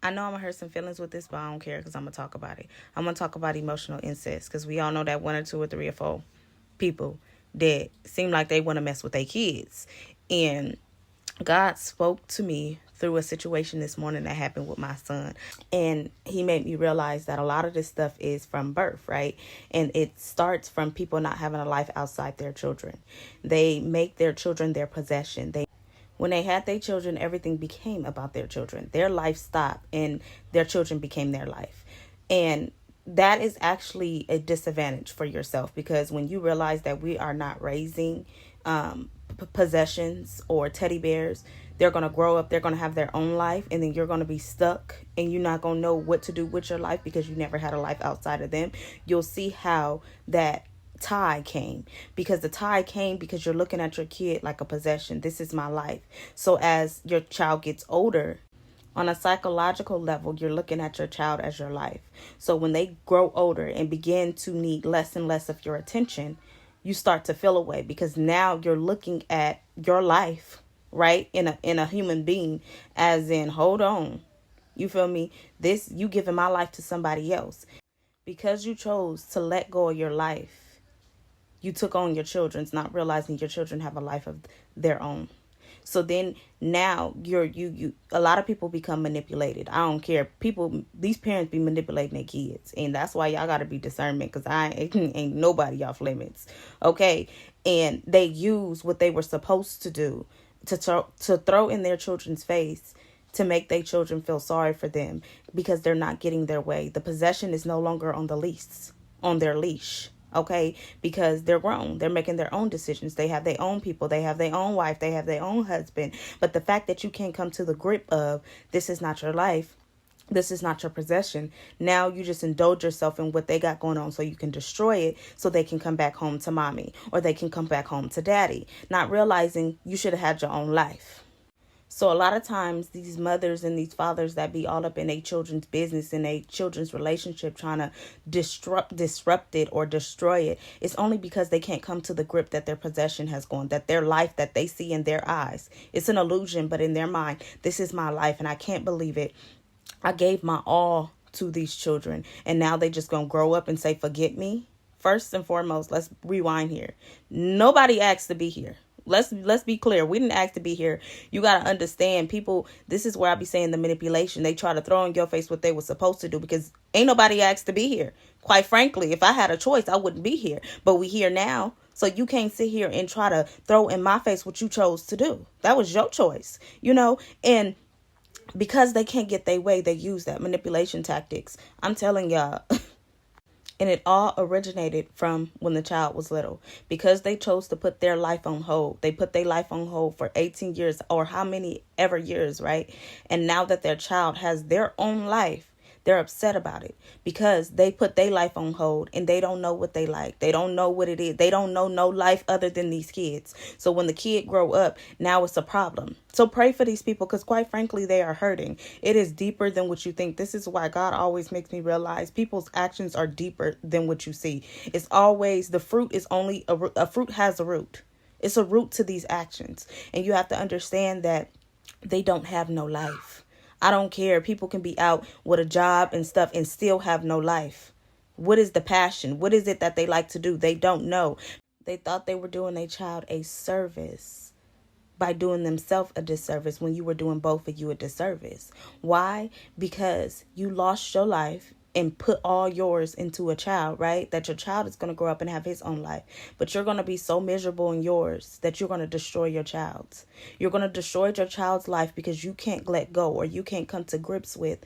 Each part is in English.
I know I'm going to hurt some feelings with this, but I don't care because I'm going to talk about it. I'm going to talk about emotional incest because we all know that one or two or three or four people that seem like they want to mess with their kids. And God spoke to me through a situation this morning that happened with my son. And he made me realize that a lot of this stuff is from birth, right? And it starts from people not having a life outside their children. They make their children their possession. When they had their children, everything became about their children. Their life stopped and their children became their life. And that is actually a disadvantage for yourself, because when you realize that we are not raising possessions or teddy bears, they're going to grow up, they're going to have their own life, and then you're going to be stuck and you're not going to know what to do with your life because you never had a life outside of them. You'll see how that tie came, because the tie came because you're looking at your kid like a possession. This is my life. So as your child gets older, on a psychological level, you're looking at your child as your life. So when they grow older and begin to need less and less of your attention, you start to feel away, because now you're looking at your life, right, in a human being, as in, hold on, you feel me? This, you giving my life to somebody else. Because you chose to let go of your life, you took on your children's, not realizing your children have a life of their own. So then now you a lot of people become manipulated. I don't care. These parents be manipulating their kids. And that's why y'all got to be discernment, because ain't nobody off limits. Okay. And they use what they were supposed to do to throw in their children's face, to make their children feel sorry for them because they're not getting their way. The possession is no longer on their leash. Okay, because they're grown. They're making their own decisions. They have their own people. They have their own wife. They have their own husband. But the fact that you can't come to the grip of, this is not your life, this is not your possession. Now you just indulge yourself in what they got going on so you can destroy it, so they can come back home to mommy, or they can come back home to daddy, not realizing you should have had your own life. So a lot of times these mothers and these fathers that be all up in their children's business and their children's relationship, trying to disrupt it or destroy it, it's only because they can't come to the grip that their possession has gone, that their life that they see in their eyes, it's an illusion, but in their mind, this is my life and I can't believe it. I gave my all to these children and now they just gonna grow up and say, forget me. First and foremost, let's rewind here. Nobody asked to be here. Let's be clear. We didn't ask to be here. You got to understand, people, this is where I be saying the manipulation. They try to throw in your face what they were supposed to do, because ain't nobody asked to be here. Quite frankly, if I had a choice, I wouldn't be here. But we here now. So you can't sit here and try to throw in my face what you chose to do. That was your choice, and because they can't get their way, they use that manipulation tactics. I'm telling y'all. And it all originated from when the child was little, because they chose to put their life on hold. They put their life on hold for 18 years or how many ever years, right? And now that their child has their own life, they're upset about it because they put their life on hold and they don't know what they like. They don't know what it is. They don't know no life other than these kids. So when the kid grow up, now it's a problem. So pray for these people, because quite frankly, they are hurting. It is deeper than what you think. This is why God always makes me realize people's actions are deeper than what you see. It's always, the fruit is only a fruit has a root. It's a root to these actions. And you have to understand that they don't have no life. I don't care. People can be out with a job and stuff and still have no life. What is the passion? What is it that they like to do? They don't know. They thought they were doing their child a service by doing themselves a disservice when you were doing both of you a disservice. Why? Because you lost your life and put all yours into a child, right? That your child is going to grow up and have his own life. But you're going to be so miserable in yours that you're going to destroy your child's. You're going to destroy your child's life because you can't let go, or you can't come to grips with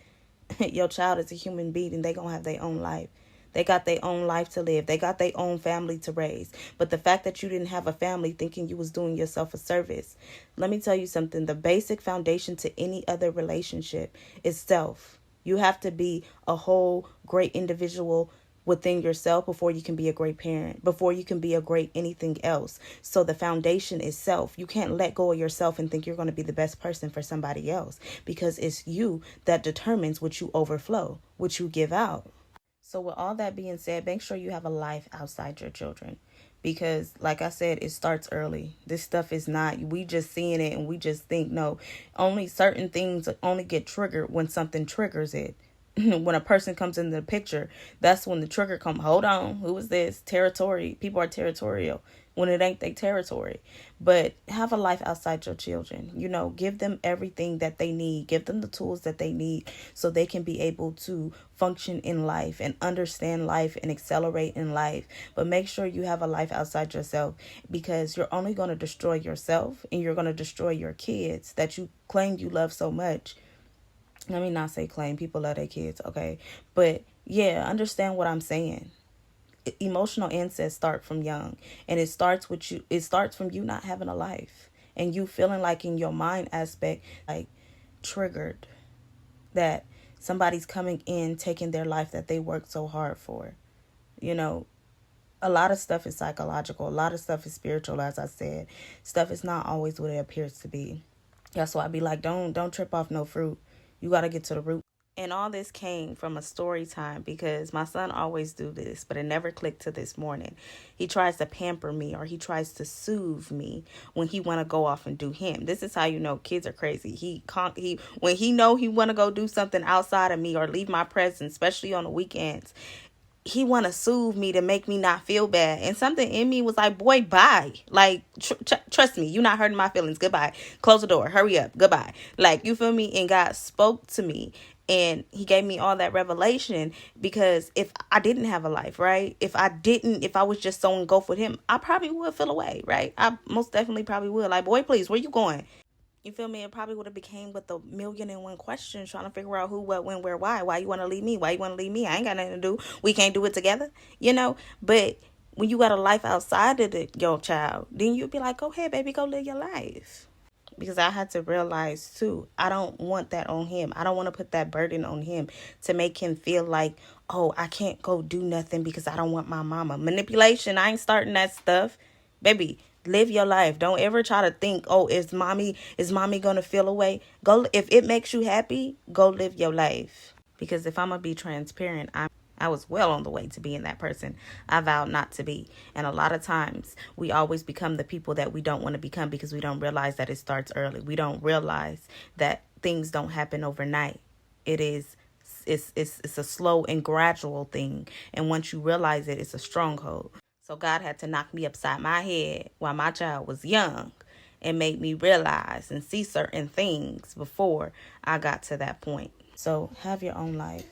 your child is a human being and they're going to have their own life. They got their own life to live. They got their own family to raise. But the fact that you didn't have a family, thinking you was doing yourself a service. Let me tell you something. The basic foundation to any other relationship is self. You have to be a whole great individual within yourself before you can be a great parent, before you can be a great anything else. So the foundation is self. You can't let go of yourself and think you're going to be the best person for somebody else, because it's you that determines what you overflow, what you give out. So with all that being said, make sure you have a life outside your children. because like I said, it starts early. This stuff is not, we just seeing it and we just think, no, only certain things only get triggered when something triggers it. When a person comes into the picture, that's when the trigger come. Hold on, who is this? Territory. People are territorial when it ain't their territory. But have a life outside your children. Give them everything that they need. Give them the tools that they need so they can be able to function in life and understand life and accelerate in life. But make sure you have a life outside yourself, because you're only going to destroy yourself and you're going to destroy your kids that you claim you love so much. Let me not say claim. People love their kids, okay? But yeah, understand what I'm saying. Emotional incest start from young, and it starts with you. It starts from you not having a life and you feeling like in your mind aspect, like triggered that somebody's coming in taking their life that they worked so hard for. A lot of stuff is psychological. A lot of stuff is spiritual. As I said, stuff is not always what it appears to be. That's why I be like, don't trip off no fruit. You got to get to the root. And all this came from a story time, because my son always do this, but it never clicked to this morning. He tries to pamper me, or he tries to soothe me when he want to go off and do him. This is how you know kids are crazy. He when he know he want to go do something outside of me or leave my presence, especially on the weekends, he want to soothe me to make me not feel bad. And something in me was like, boy, bye. Like, trust me, you're not hurting my feelings. Goodbye. Close the door. Hurry up. Goodbye. Like, you feel me? And God spoke to me. And he gave me all that revelation, because if I didn't have a life, right? If I was just so engulfed with him, I probably would feel away, right? I most definitely probably would. Like, boy, please, where you going? You feel me? It probably would have became with the million and one questions, trying to figure out who, what, when, where, why. Why you want to leave me? Why you want to leave me? I ain't got nothing to do. We can't do it together, But when you got a life outside of your child, then you'd be like, go ahead, baby, go live your life. Because I had to realize, too, I don't want that on him. I don't want to put that burden on him to make him feel like, oh, I can't go do nothing because I don't want my mama. Manipulation, I ain't starting that stuff. Baby, live your life. Don't ever try to think, oh, is mommy going to feel away? Go, if it makes you happy, go live your life. Because if I'm going to be transparent, I was well on the way to being that person I vowed not to be. And a lot of times we always become the people that we don't want to become, because we don't realize that it starts early. We don't realize that things don't happen overnight. It's a slow and gradual thing. And once you realize it, it's a stronghold. So God had to knock me upside my head while my child was young and make me realize and see certain things before I got to that point. So have your own life.